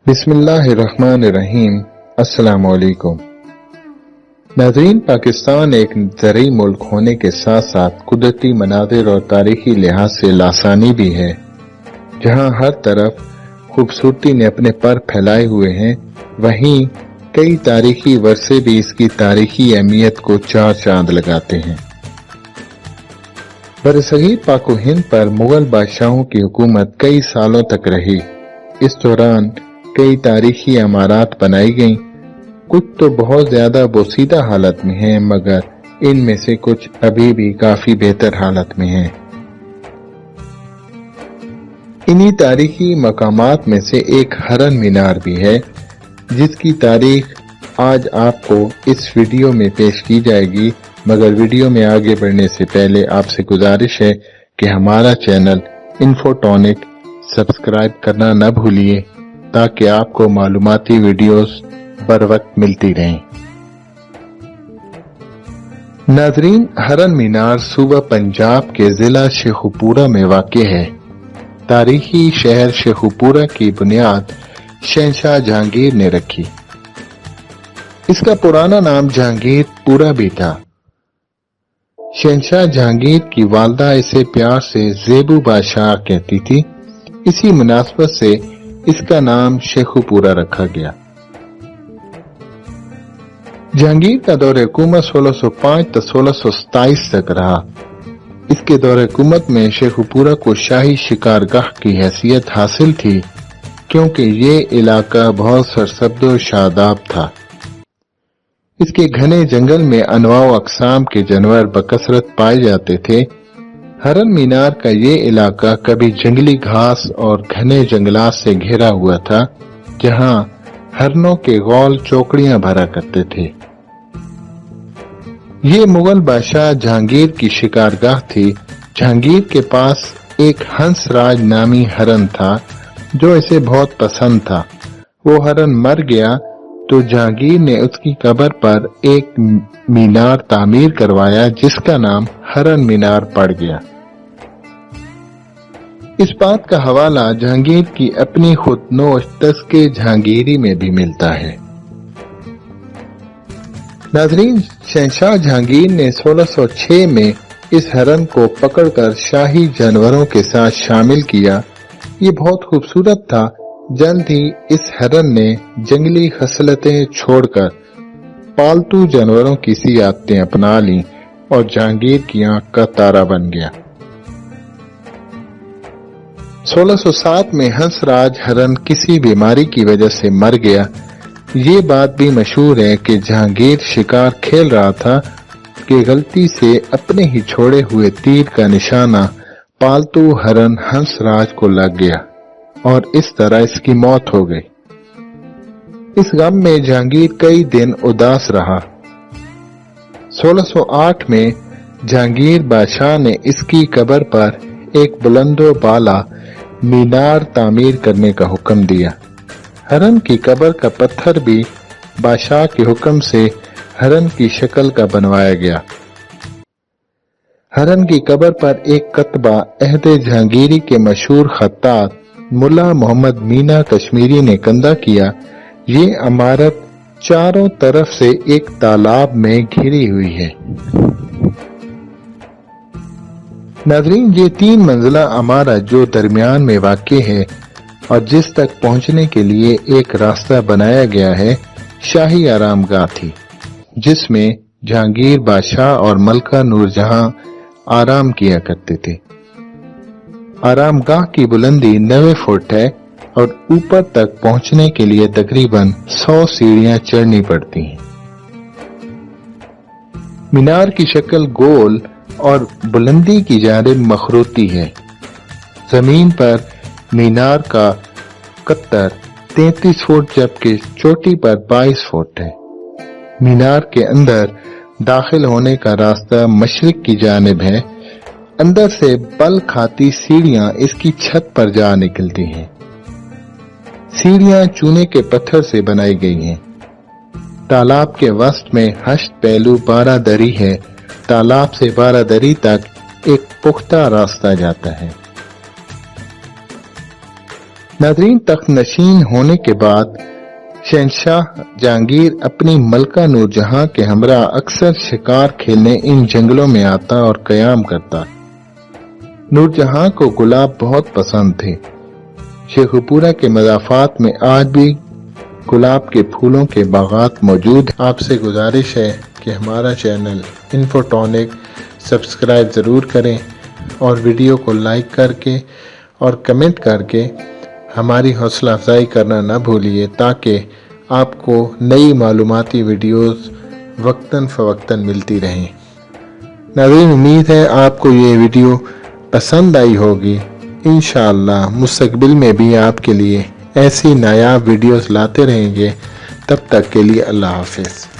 बिस्मिल्लाहिर्रहमानिर्रहीम। अस्सलाम वालेकुम नाज़रीन, पाकिस्तान एक ज़रई मुल्क होने के साथ साथ कुदरती मनाज़िर और तारीखी लिहाज से लासानी भी है, जहाँ हर तरफ खूबसूरती ने अपने पर फैलाए हुए हैं। वहीं कई तारीखी वर्षे भी इसकी तारीखी अहमियत को चार चांद लगाते हैं। बरसगीर पाको हिंद पर मुगल बादशाहों की हुकूमत कई सालों तक रही। इस दौरान कई तारीखी इमारत बनाई गईं। कुछ तो बहुत ज्यादा बोसीदा हालत में हैं, मगर इनमें से कुछ अभी भी काफी बेहतर हालत में हैं। इन्हीं तारीखी मकामात में से एक हरन मीनार भी है, जिसकी तारीख आज आपको इस वीडियो में पेश की जाएगी। मगर वीडियो में आगे बढ़ने से पहले आपसे गुजारिश है कि हमारा चैनल इन्फोटॉनिक सब्सक्राइब करना न भूलिए, ताकि आपको मालूमाती वीडियोस बर वक्त मिलती रहें। नाज़रीन, हरन मीनार सूबा पंजाब के जिला शेखुपुरा में वाक़ है। तारीखी शहर शेखुपुरा की बुनियाद शहंशाह जहांगीर ने रखी। इसका पुराना नाम जहांगीरपुरा भी था। शहंशाह जहांगीर की वालदा इसे प्यार से ज़ेबू बादशाह कहती थी। इसी मुनासबत से इसका नाम शेखुपुरा रखा गया। जहांगीर का दौर हुकूमत 1605 से 1627 तक रहा। इसके दौर हुकूमत में शेखुपुरा को शाही शिकारगाह की हैसियत हासिल थी, क्योंकि ये इलाका बहुत सरसब्द और शादाब था। इसके घने जंगल में अनवाओ अकसाम के जानवर बकसरत पाए जाते थे। हरन मीनार का ये इलाका कभी जंगली घास और घने जंगलात से घिरा हुआ था, जहां हरनों के गौल चौकड़ियां भरा करते थे। ये मुगल बादशाह जहांगीर की शिकारगाह थी। जहांगीर के पास एक हंसराज नामी हरन था, जो इसे बहुत पसंद था। वो हरन मर गया तो जहांगीर ने उसकी कब्र पर एक मीनार तामीर करवाया, जिसका नाम हरन मीनार पड़ गया। इस बात का हवाला जहांगीर की अपनी खुदनोश तज़किरे जहांगीरी में भी मिलता है। नाज़रीन, शहंशाह जहांगीर ने 1606 में इस हरन को पकड़कर शाही जानवरों के साथ शामिल किया। ये बहुत खूबसूरत था। जल्द ही इस हरन ने जंगली खसलतें छोड़कर पालतू जानवरों की सी आदतें अपना ली और जहांगीर की आंख का तारा बन गया। 1607 में हंसराज हरन किसी बीमारी की वजह से मर गया। ये बात भी मशहूर है कि जहांगीर शिकार खेल रहा था कि गलती से अपने ही छोड़े हुए तीर का निशाना पालतू हरन हंसराज को लग गया और इस तरह इसकी मौत हो गई। इस गम में जहांगीर कई दिन उदास रहा। 1608 में जहांगीर बादशाह ने इसकी कब्र पर एक बुलंदो बाला मीनार तामीर करने का हुक्म दिया। हरन की कब्र का पत्थर भी बादशाह के हुक्म से हरन की शक्ल का बनवाया गया। हरन की कब्र पर एक कतबा अहद जहांगीरी के मशहूर खत्तात मुल्ला मोहम्मद मीना कश्मीरी ने कंधा किया। ये इमारत चारों तरफ से एक तालाब में घिरी हुई है। नाज़रीन, ये 3 मंजिला इमारत जो दरमियान में वाक़ है और जिस तक पहुंचने के लिए एक रास्ता बनाया गया है, शाही आरामगाह थी, जिसमें जहांगीर बादशाह और मलका नूरजहां आराम किया करते थे। आरामगाह की बुलंदी 90 फुट है और ऊपर तक पहुंचने के लिए तकरीबन 100 सीढ़ियां चढ़नी पड़ती हैं। मीनार की शक्ल गोल और बुलंदी की जानिब मखरूती है। जमीन पर मीनार का कत्तर 33 फुट जबकि चोटी पर 22 फुट है। मीनार के अंदर दाखिल होने का रास्ता मशरिक की जानिब है। अंदर से बल खाती सीढ़ियां इसकी छत पर जा निकलती हैं। सीढ़ियां चूने के पत्थर से बनाई गई हैं। तालाब के वस्त में हश्त पहलू 12 दरी है। तालाब से 12 दरी तक एक पुख्ता रास्ता जाता है। ناظرین، تخت نشین ہونے کے بعد شہنشاہ جہانگیر اپنی ملکہ نور جہاں کے ہمراہ اکثر شکار کھیلنے ان جنگلوں میں آتا اور قیام کرتا۔ نور جہاں کو گلاب بہت پسند تھے۔ شیخو پورہ کے مضافات میں آج بھی گلاب کے پھولوں کے باغات موجود ہیں۔ آپ سے گزارش ہے کہ ہمارا چینل انفوٹونک سبسکرائب ضرور کریں اور ویڈیو کو لائک کر کے اور کمنٹ کر کے ہماری حوصلہ افزائی کرنا نہ بھولیے، تاکہ آپ کو نئی معلوماتی ویڈیوز وقتاً فوقتاً ملتی رہیں۔ ناظرین، امید ہے آپ کو یہ ویڈیو پسند آئی ہوگی۔ انشاءاللہ مستقبل میں بھی آپ کے لیے ایسی نایاب ویڈیوز لاتے رہیں گے۔ تب تک کے لیے اللہ حافظ۔